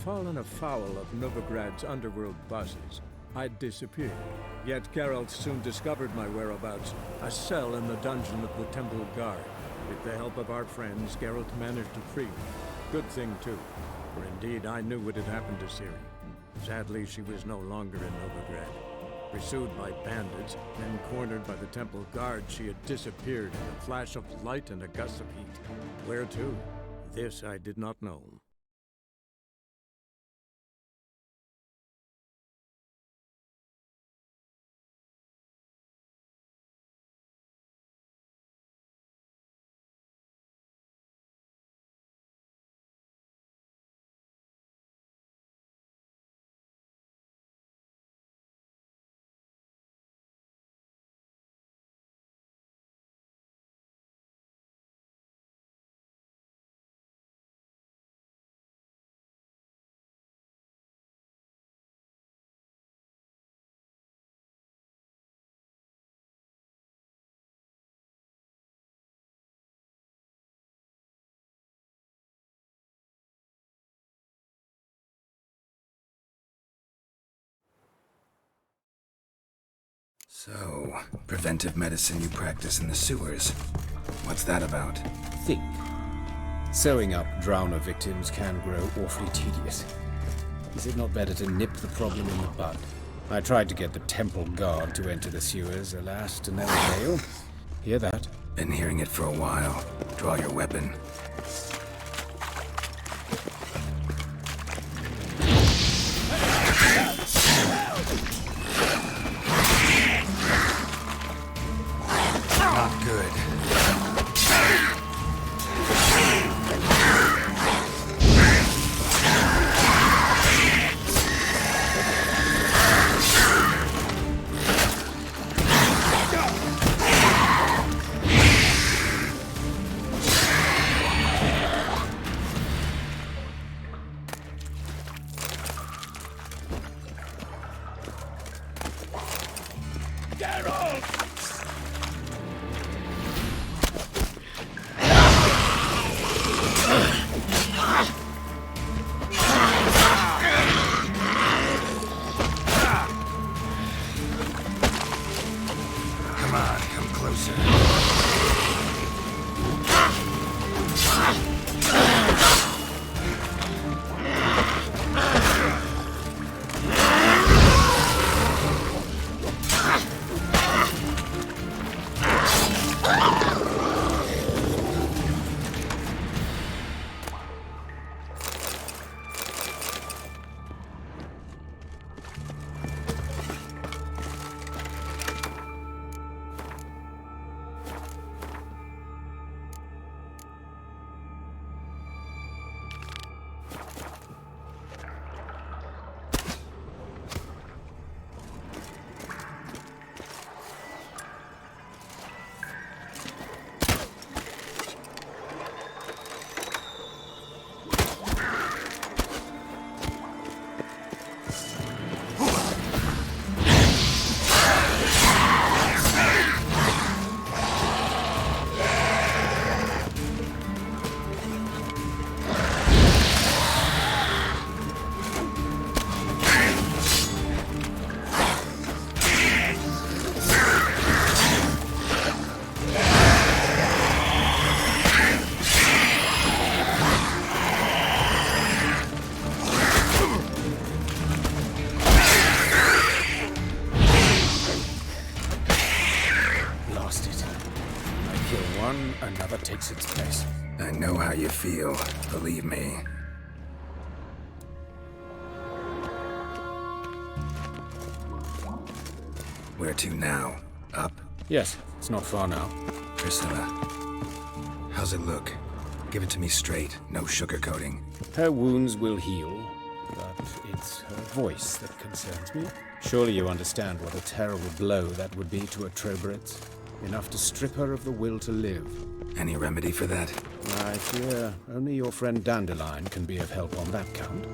Fallen afoul of Novigrad's underworld bosses, I'd disappeared. Yet Geralt soon discovered my whereabouts, a cell in the dungeon of the Temple Guard. With the help of our friends, Geralt managed to free me. Good thing, too, for indeed I knew what had happened to Ciri. Sadly, she was no longer in Novigrad. Pursued by bandits, then cornered by the Temple Guard, she had disappeared in a flash of light and a gust of heat. Where to? This I did not know. So, preventive medicine you practice in the sewers. What's that about? Think. Sewing up drowner victims can grow awfully tedious. Is it not better to nip the problem in the bud? I tried to get the Temple Guard to enter the sewers, alas, to no avail. Hear that? Been hearing it for a while. Draw your weapon. Not good. Come on, come closer. Another takes its place. I know how you feel, believe me. Where to now? Up? Yes, it's not far now. Priscilla, how's it look? Give it to me straight, no sugarcoating. Her wounds will heal, but it's her voice that concerns me. Surely you understand what a terrible blow that would be to a Trobritz. Enough to strip her of the will to live. Any remedy for that? I fear only your friend Dandelion can be of help on that count.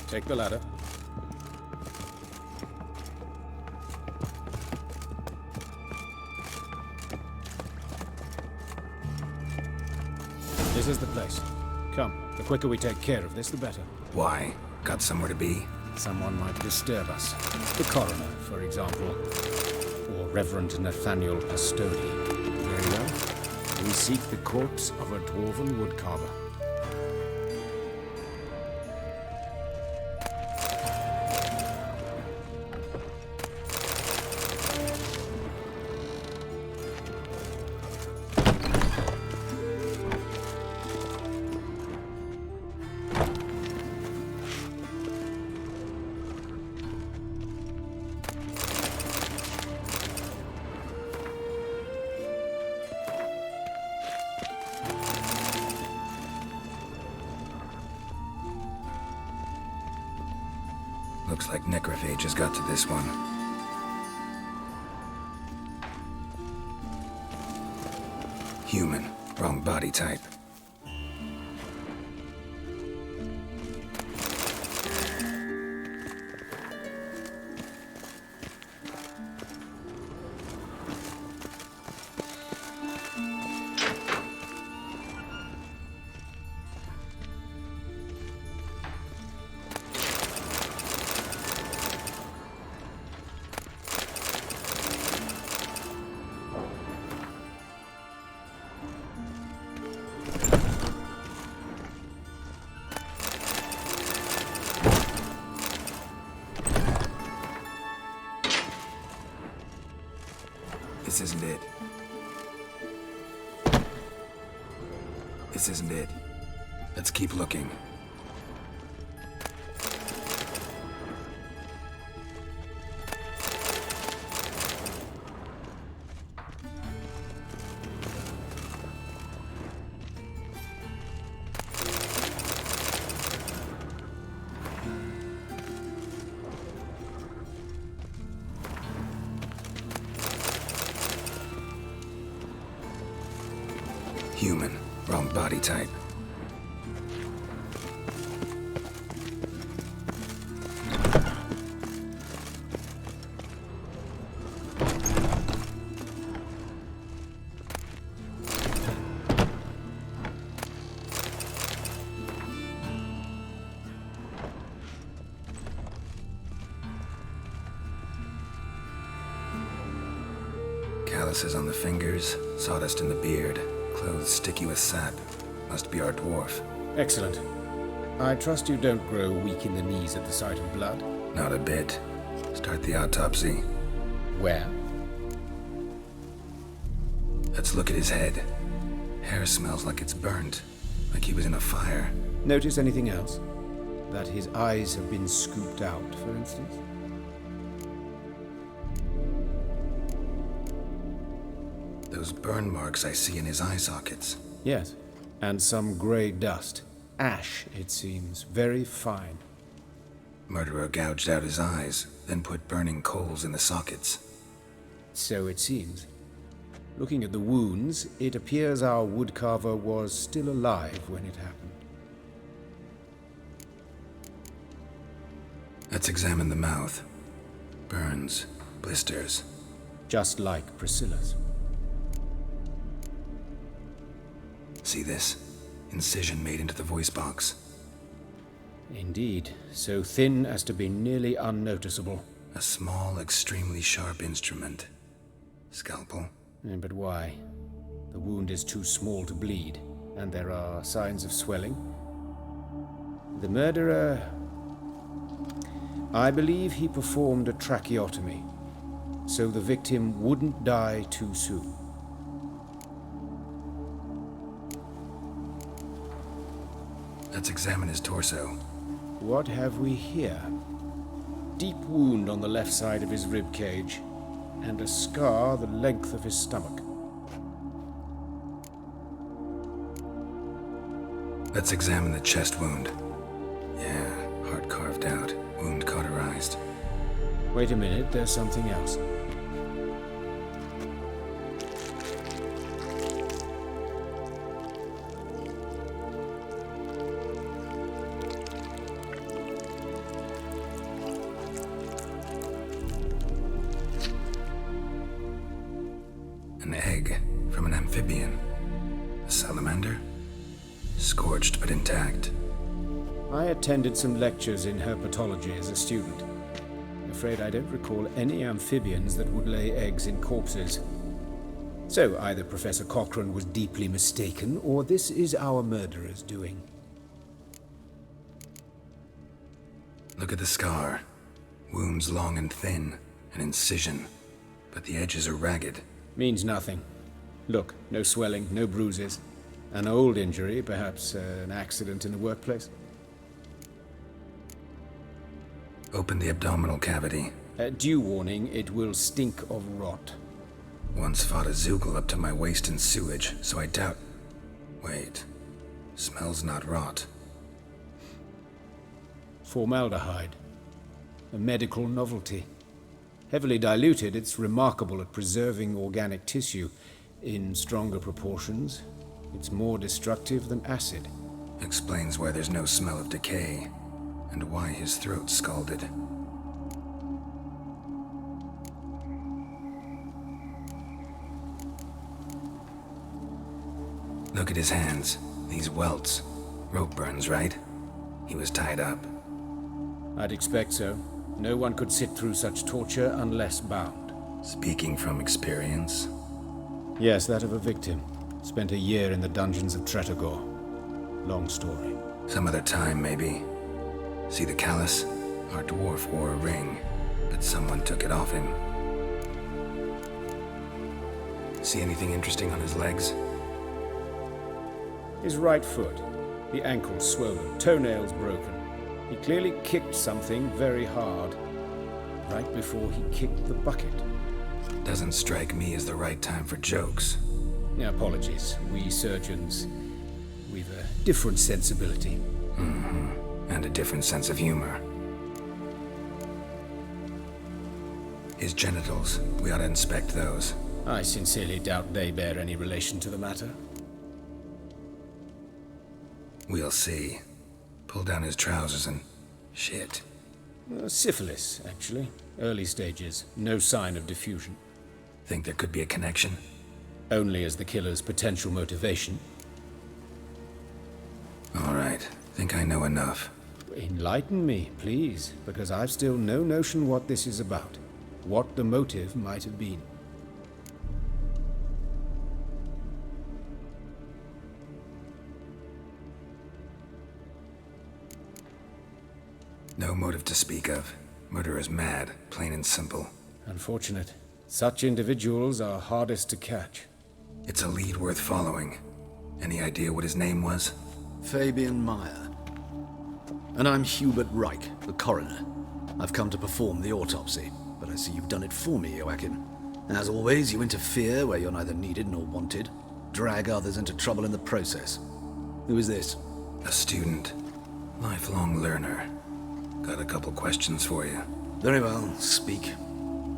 Take the ladder. This is the place. Come, the quicker we take care of this, the better. Why? Got somewhere to be? Someone might disturb us. The coroner, for example. Or Reverend Nathaniel Pastodi. Very well. We seek the corpse of a dwarven woodcarver. Looks like necrophages got to this one. Human. Wrong body type. This isn't it. This isn't it. Let's keep looking. Human. Wrong body type. Calluses on the fingers, sawdust in the beard. Clothes sticky with sap. Must be our dwarf. Excellent. I trust you don't grow weak in the knees at the sight of blood. Not a bit. Start the autopsy. Where? Let's look at his head. Hair smells like it's burnt. Like he was in a fire. Notice anything else? That his eyes have been scooped out, for instance? Those burn marks I see in his eye sockets. Yes. And some grey dust. Ash, it seems. Very fine. Murderer gouged out his eyes, then put burning coals in the sockets. So it seems. Looking at the wounds, it appears our woodcarver was still alive when it happened. Let's examine the mouth. Burns, blisters. Just like Priscilla's. See this? Incision made into the voice box. Indeed, so thin as to be nearly unnoticeable. A small, extremely sharp instrument. Scalpel. But why? The wound is too small to bleed, and there are signs of swelling. The murderer... I believe he performed a tracheotomy, so the victim wouldn't die too soon. Let's examine his torso. What have we here? Deep wound on the left side of his rib cage, and a scar the length of his stomach. Let's examine the chest wound. Yeah, heart carved out, wound cauterized. Wait a minute, there's something else. An egg from an amphibian. A salamander? Scorched but intact. I attended some lectures in herpetology as a student. I'm afraid I don't recall any amphibians that would lay eggs in corpses. So either Professor Cochrane was deeply mistaken, or this is our murderer's doing. Look at the scar. Wounds long and thin. An incision. But the edges are ragged. Means nothing. Look, no swelling, no bruises. An old injury, perhaps an accident in the workplace. Open the abdominal cavity. Due warning, it will stink of rot. Once fought a Zoogle up to my waist in sewage, so I doubt... Wait. Smells not rot. Formaldehyde. A medical novelty. Heavily diluted, it's remarkable at preserving organic tissue. In stronger proportions, it's more destructive than acid. Explains why there's no smell of decay, and why his throat's scalded. Look at his hands. These welts. Rope burns, right? He was tied up. I'd expect so. No one could sit through such torture unless bound. Speaking from experience? Yes, that of a victim. Spent a year in the dungeons of Tretogor. Long story. Some other time, maybe. See the callus? Our dwarf wore a ring, but someone took it off him. See anything interesting on his legs? His right foot. The ankle swollen, toenails broken. He clearly kicked something very hard. Right before he kicked the bucket. Doesn't strike me as the right time for jokes. Apologies. We surgeons, we've a different sensibility. And a different sense of humor. His genitals, we ought to inspect those. I sincerely doubt they bear any relation to the matter. We'll see. Pull down his trousers and... shit. Syphilis, actually. Early stages. No sign of diffusion. Think there could be a connection? Only as the killer's potential motivation. All right. Think I know enough. Enlighten me, please, because I've still no notion what this is about. What the motive might have been. No motive to speak of. Murderer's mad, plain and simple. Unfortunate. Such individuals are hardest to catch. It's a lead worth following. Any idea what his name was? Fabian Meyer. And I'm Hubert Reich, the coroner. I've come to perform the autopsy, but I see you've done it for me, Joachim. As always, you interfere where you're neither needed nor wanted. Drag others into trouble in the process. Who is this? A student. Lifelong learner. Got a couple questions for you. Very well, speak.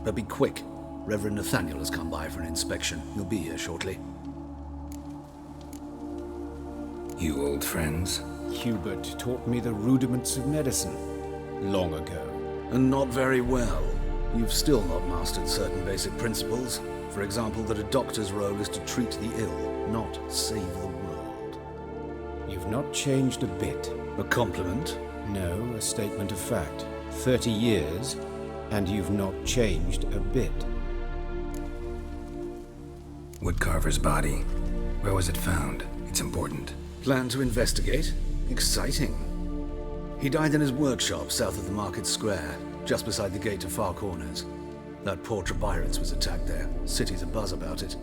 But be quick. Reverend Nathaniel has come by for an inspection. He'll be here shortly. You old friends? Hubert taught me the rudiments of medicine. Long ago. And not very well. You've still not mastered certain basic principles. For example, that a doctor's role is to treat the ill, not save the world. You've not changed a bit. A compliment? No, a statement of fact. 30 years, and you've not changed a bit. Woodcarver's body. Where was it found? It's important. Plan to investigate? Exciting. He died in his workshop south of the market square, just beside the gate to Far Corners. That poor Trebirates was attacked there. City's abuzz about it.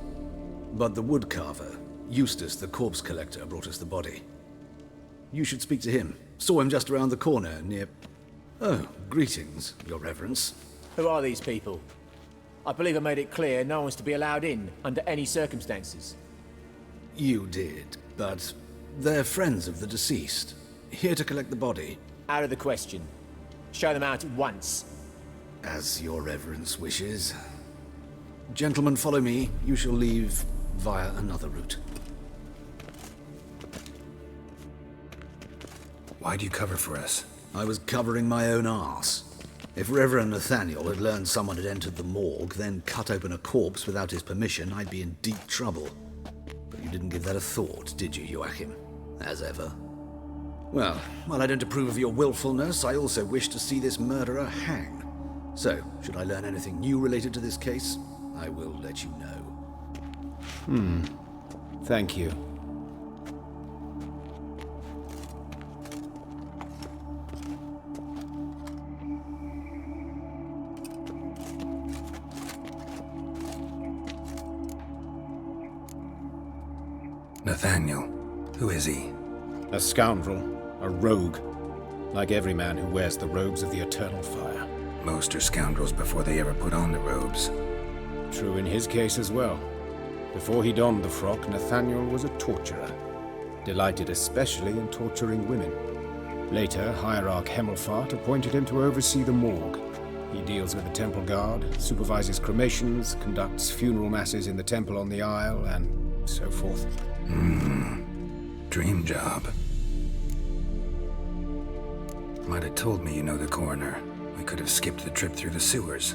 But the woodcarver, Eustace the corpse collector, brought us the body. You should speak to him. Saw him just around the corner near... Oh, greetings, Your Reverence. Who are these people? I believe I made it clear no one's to be allowed in under any circumstances. You did, but they're friends of the deceased. Here to collect the body. Out of the question. Show them out at once. As Your Reverence wishes. Gentlemen, follow me. You shall leave via another route. Why'd you cover for us? I was covering my own arse. If Reverend Nathaniel had learned someone had entered the morgue, then cut open a corpse without his permission, I'd be in deep trouble. But you didn't give that a thought, did you, Joachim? As ever. Well, while I don't approve of your willfulness, I also wish to see this murderer hang. So, should I learn anything new related to this case, I will let you know. Thank you. Nathaniel. Who is he? A scoundrel, a rogue, like every man who wears the robes of the eternal fire. Most are scoundrels before they ever put on the robes. True in his case as well. Before he donned the frock, Nathaniel was a torturer, delighted especially in torturing women. Later, Hierarch Hemmelfart appointed him to oversee the morgue. He deals with the temple guard, supervises cremations, conducts funeral masses in the temple on the Isle, and so forth. Dream job. Might have told me you know the coroner. We could have skipped the trip through the sewers.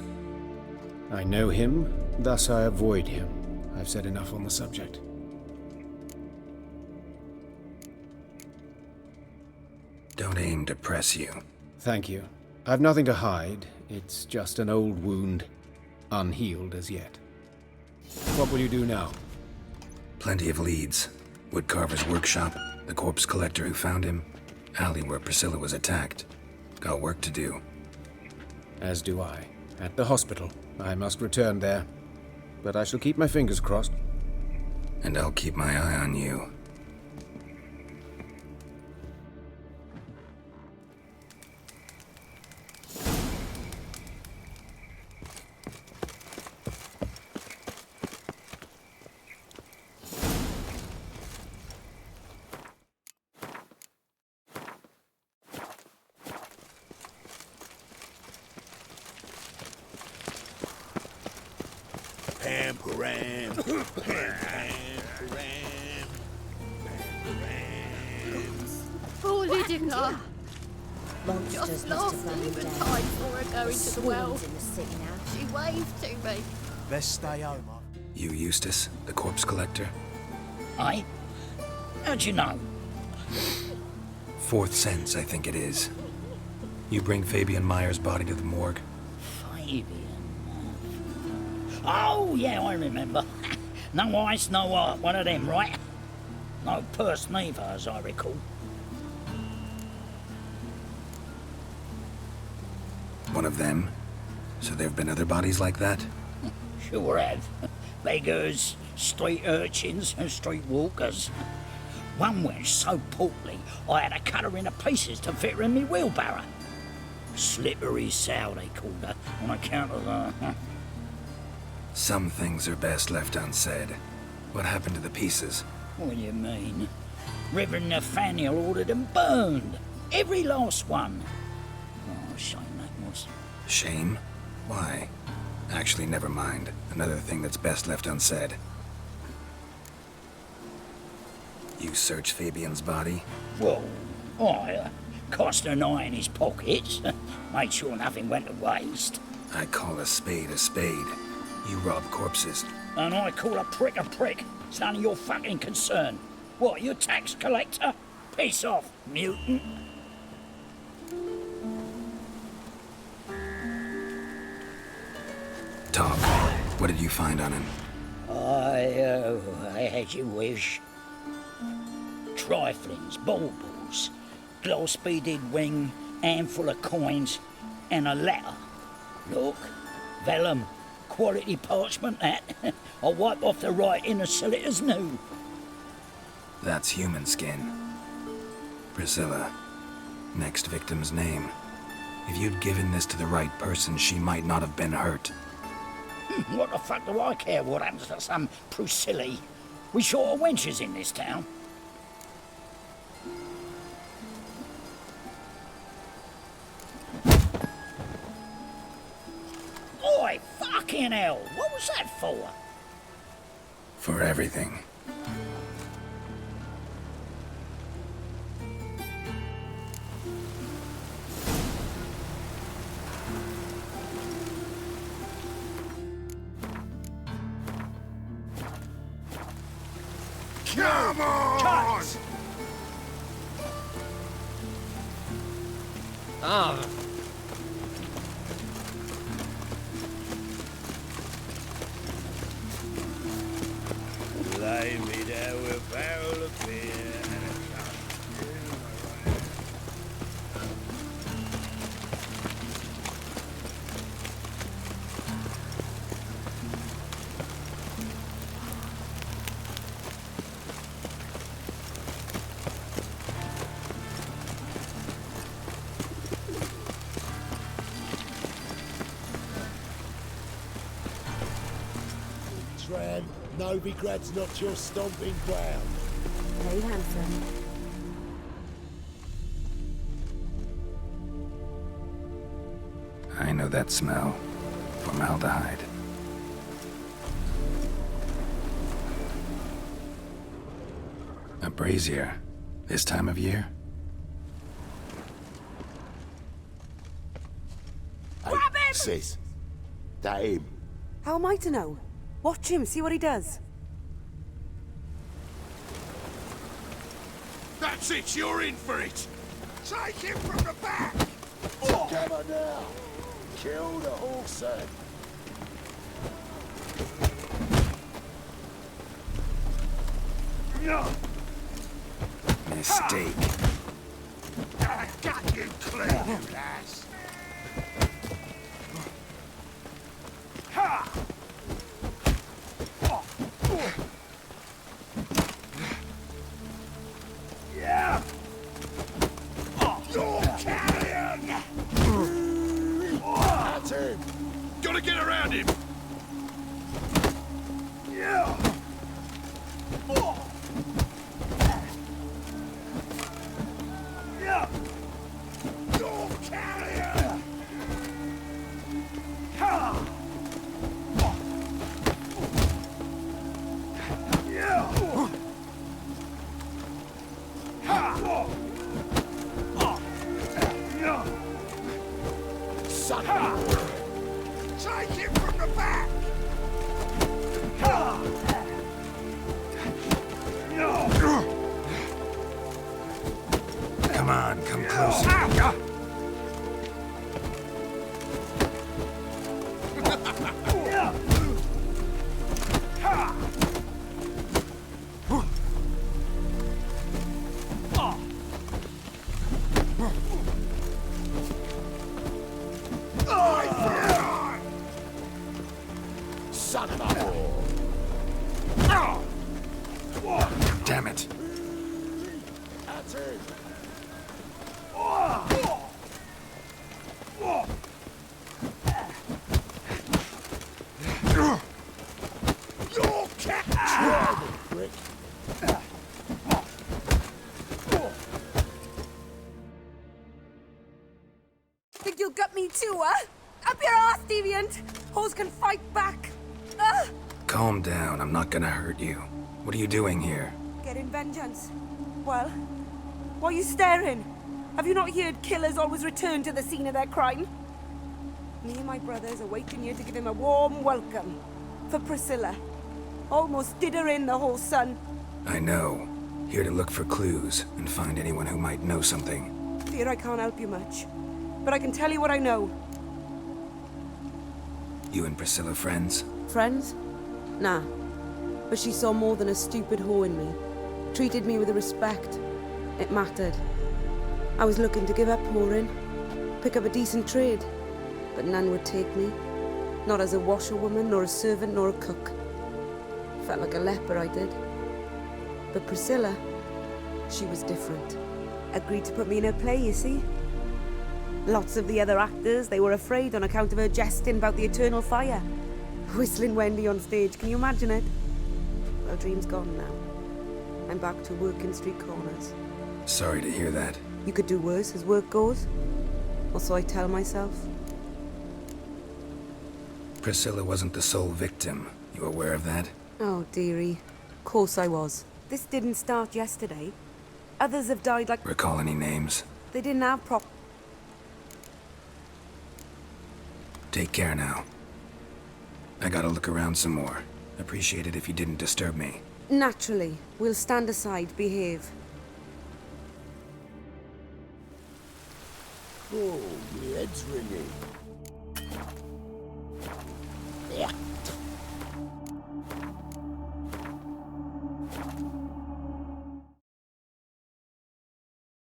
I know him, thus I avoid him. I've said enough on the subject. Don't aim to press you. Thank you. I've nothing to hide. It's just an old wound, unhealed as yet. What will you do now? Plenty of leads. Woodcarver's workshop, the corpse collector who found him, alley where Priscilla was attacked. Got work to do. As do I. At the hospital. I must return there. But I shall keep my fingers crossed. And I'll keep my eye on you. Holy dinger! Monsters Just must last have run even down. time for her going to the well. Swarms in the city now. She waved to me. Best stay home. You, Eustace, the corpse collector? Aye? How'd you know? Fourth sense, I think it is. You bring Fabian Meyer's body to the morgue? Fabian. Oh, yeah, I remember. No eyes, no heart, one of them, right? No purse neither, as I recall. One of them? So there've been other bodies like that? Sure have. Beggars, street urchins, and street walkers. One went so portly, I had to cut her into pieces to fit her in me wheelbarrow. Slippery sow, they called her, on account of the... Some things are best left unsaid. What happened to the pieces? What do you mean? Reverend Nathaniel ordered them burned. Every last one. Oh, shame that was. Shame? Why? Actually, never mind. Another thing that's best left unsaid. You searched Fabian's body? Well, I cast an eye in his pockets. Made sure nothing went to waste. I call a spade. You rob corpses. And I call a prick. It's none of your fucking concern. What, you tax collector? Piss off, mutant. Talk. What did you find on him? I as you wish. Triflings, baubles, glass-beaded ring, handful of coins, and a letter. Look, vellum, quality parchment that. I'll wipe off the writing as silly as new. That's human skin. Priscilla. Next victim's name. If you'd given this to the right person, she might not have been hurt. What the fuck do I care what happens to some Priscilla? We short of wenches in this town. Oi, fucking hell! What was that for? For everything. Come on! Ah. Lay me there with a barrel of beer and a cup. Tran, Novigrad's not your stomping ground. Hey, handsome. I know that smell. Formaldehyde. A brazier. This time of year? Hey, sis. That him. How am I to know? Watch him, see what he does. That's it, you're in for it! Take him from the back! Come on now. Kill the horse, son. Mistake. I got you clean, you lass! Ha! Yeah! You're carrion! That's him. Gotta get around him! Yeah! Yeah! You're carrion! Ha! Yeah! Ha! Yeah! Son Ha! Take him from the back! Ha! Yeah! Come on, come closer. Ah! Yeah! Ha! son of a whore. Damn it. That's him. Your cat! Try me, prick. Think you'll gut me too, huh? Up your ass, deviant! Hoes can fight back! Ah! Calm down, I'm not gonna hurt you. What are you doing here? Getting vengeance. Well, why are you staring? Have you not heard killers always return to the scene of their crime? Me and my brothers are waiting here to give him a warm welcome. For Priscilla. Almost did her in, the whole son. I know. Here to look for clues and find anyone who might know something. Fear I can't help you much. But I can tell you what I know. You and Priscilla friends? Friends? Nah. But she saw more than a stupid whore in me. Treated me with respect. It mattered. I was looking to give up whoring. Pick up a decent trade. But none would take me. Not as a washerwoman, nor a servant, nor a cook. Felt like a leper, I did. But Priscilla, she was different. Agreed to put me in her play, you see? Lots of the other actors, they were afraid on account of her jesting about the eternal fire. Whistling Wendy on stage, can you imagine it? Well, dream's gone now. I'm back to working street corners. Sorry to hear that. You could do worse as work goes. Or so I tell myself. Priscilla wasn't the sole victim. You aware of that? Oh, dearie. Of course I was. This didn't start yesterday. Others have died like... Recall any names? They didn't have prop... Take care now. I gotta look around some more. Appreciate it if you didn't disturb me. Naturally. We'll stand aside, behave. Oh, my head's ringing.